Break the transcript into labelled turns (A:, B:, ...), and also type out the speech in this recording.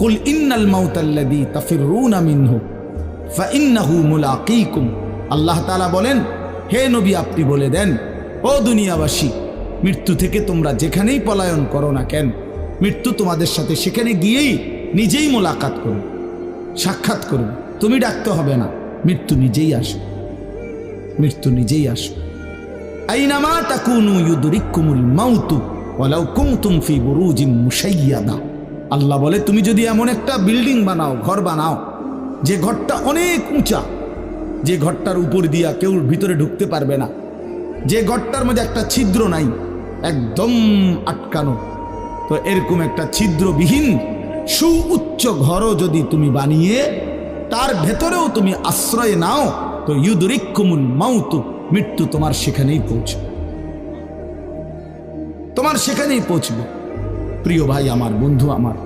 A: কুল ইন্নাল মাউতাল্লাযী তাফিররুনা মিনহু ফাইন্নাহু মুলাকীকুম। আল্লাহ তাআলা বলেন, হে নবী আপনি বলে দেন, ও দুনিয়াবাসী, মৃত্যু থেকে তোমরা যেখানেই পলায়ন করো না কেন, মৃত্যু তোমাদের সাথে সেখানে গিয়েই নিজেই মোলাকাত করবে, সাক্ষাৎ করবে। তুমি ডাকতে হবে না, মৃত্যু নিজেই আসবে, মৃত্যু নিজেই আসবে। আইনামা তাকুনু ইউদরিকুমুল মাউতু ওয়ালাউ কুনতুম ফি বুরুজিন মুশাইয়াদা। আল্লাহ বলে, তুমি যদি এমন একটা বিল্ডিং বানাও, ঘর বানাও, যে ঘরটা অনেক উঁচা, যে ঘরটার উপর দিয়া কেউ ভিতরে ঢুকতে পারবে না, যে ঘরটার মধ্যে একটা ছিদ্র নাই, একদম আটকানো, তো এরকম একটা ছিদ্রবিহীন সুউচ্চ ঘরও যদি তুমি বানিয়ে তার ভেতরেও তুমি আশ্রয় নাও, তো ইউদরিকুমুল মাউতু, মৃত্যু তোমার সেখানেই পৌঁছবে, তোমার সেখানেই পৌঁছবে। প্রিয় ভাই আমার, বন্ধু আমার,